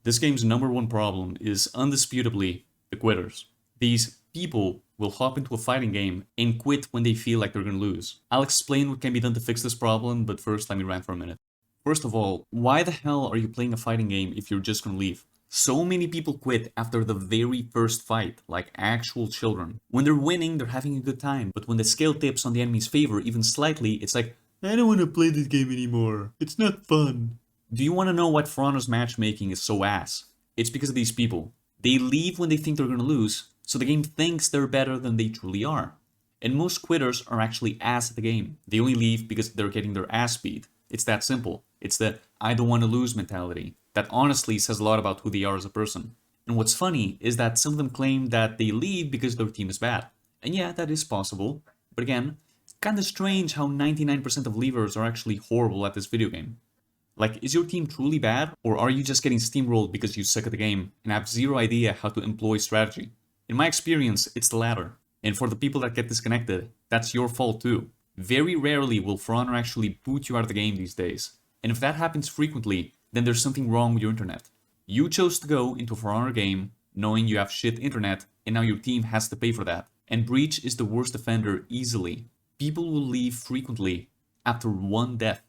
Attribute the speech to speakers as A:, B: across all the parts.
A: This game's #1 problem is undisputably the quitters. These people will hop into a fighting game and quit when they feel like they're gonna lose. I'll explain what can be done to fix this problem, but first let me rant for a minute. First of all, why the hell are you playing a fighting game if you're just gonna leave? So many people quit after the very first fight, like actual children. When they're winning, they're having a good time, but when the scale tips on the enemy's favor even slightly, it's like, I don't want to play this game anymore. It's not fun. Do you want to know why ForHonor's matchmaking is so ass? It's because of these people. They leave when they think they're gonna lose, so the game thinks they're better than they truly are. And most quitters are actually ass at the game. They only leave because they're getting their ass beat. It's that simple. It's the I don't want to lose mentality. That honestly says a lot about who they are as a person. And what's funny is that some of them claim that they leave because their team is bad. And yeah, that is possible. But again, it's kinda strange how 99% of leavers are actually horrible at this video game. Like, is your team truly bad? Or are you just getting steamrolled because you suck at the game and have zero idea how to employ strategy? In my experience, it's the latter. And for the people that get disconnected, that's your fault too. Very rarely will ForHonor actually boot you out of the game these days. And if that happens frequently, then there's something wrong with your internet. You chose to go into a ForHonor game knowing you have shit internet, and now your team has to pay for that. And Breach is the worst offender easily. People will leave frequently after one death.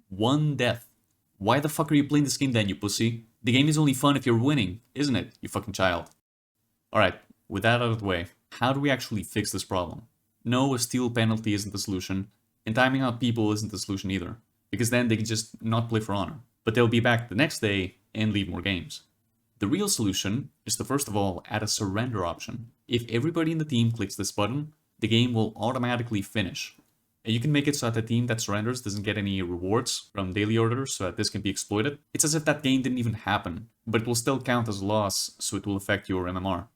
A: One death. Why the fuck are you playing this game then, you pussy? The game is only fun if you're winning, isn't it, you fucking child? Alright, with that out of the way, how do we actually fix this problem? No, a steal penalty isn't the solution, and timing out people isn't the solution either, because then they can just not play ForHonor. But they'll be back the next day and leave more games. The real solution is to first of all add a surrender option. If everybody in the team clicks this button, the game will automatically finish. And you can make it so that the team that surrenders doesn't get any rewards from daily orders so that this can be exploited. It's as if that game didn't even happen, but it will still count as a loss, so it will affect your MMR.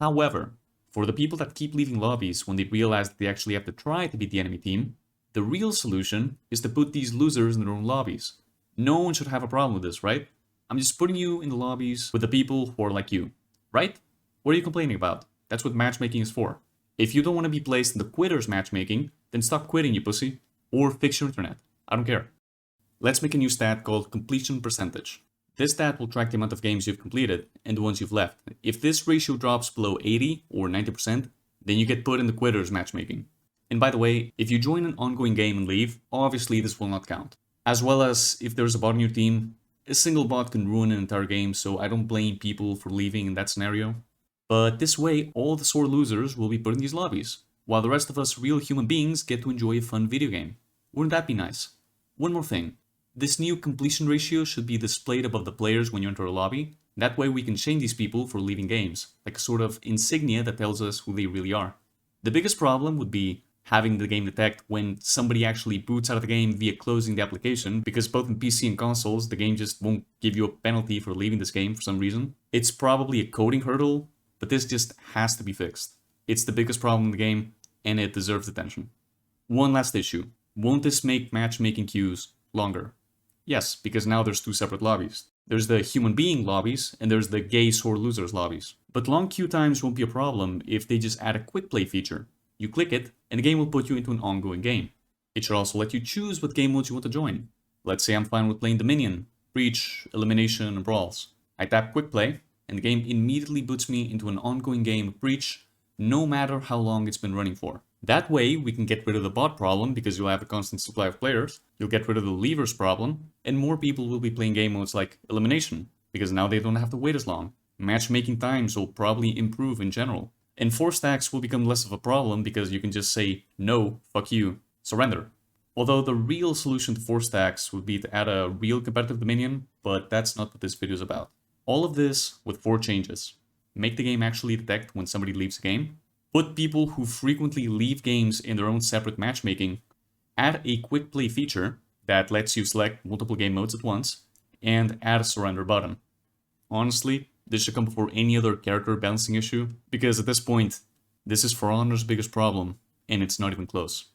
A: However, for the people that keep leaving lobbies when they realize that they actually have to try to beat the enemy team, the real solution is to put these losers in their own lobbies. No one should have a problem with this, right? I'm just putting you in the lobbies with the people who are like you, right? What are you complaining about? That's what matchmaking is for. If you don't want to be placed in the quitters matchmaking, then stop quitting, you pussy. Or fix your internet. I don't care. Let's make a new stat called completion percentage. This stat will track the amount of games you've completed and the ones you've left. If this ratio drops below 80 or 90%, then you get put in the quitters matchmaking. And by the way, if you join an ongoing game and leave, obviously this will not count. As well as, if there's a bot in your team, a single bot can ruin an entire game, so I don't blame people for leaving in that scenario. But this way, all the sore losers will be put in these lobbies, while the rest of us real human beings get to enjoy a fun video game. Wouldn't that be nice? One more thing. This new completion ratio should be displayed above the players when you enter a lobby. That way we can shame these people for leaving games, like a sort of insignia that tells us who they really are. The biggest problem would be having the game detect when somebody actually boots out of the game via closing the application, because both in PC and consoles, the game just won't give you a penalty for leaving this game for some reason. It's probably a coding hurdle, but this just has to be fixed. It's the biggest problem in the game, and it deserves attention. One last issue. Won't this make matchmaking queues longer? Yes, because now there's two separate lobbies. There's the human being lobbies, and there's the gay sore losers lobbies. But long queue times won't be a problem if they just add a quick play feature. You click it, and the game will put you into an ongoing game. It should also let you choose what game modes you want to join. Let's say I'm fine with playing Dominion, Breach, Elimination, and Brawls. I tap Quick Play, and the game immediately boots me into an ongoing game of Breach, no matter how long it's been running for. That way, we can get rid of the bot problem because you'll have a constant supply of players, you'll get rid of the leavers problem, and more people will be playing game modes like Elimination, because now they don't have to wait as long. Matchmaking times will probably improve in general. And 4 stacks will become less of a problem because you can just say, no, fuck you, surrender. Although the real solution to 4 stacks would be to add a real competitive Dominion, but that's not what this video is about. All of this with 4 changes. Make the game actually detect when somebody leaves a game, put people who frequently leave games in their own separate matchmaking, add a quick play feature that lets you select multiple game modes at once, and add a surrender button. Honestly, this should come before any other character balancing issue, because at this point, this is ForHonor's biggest problem, and it's not even close.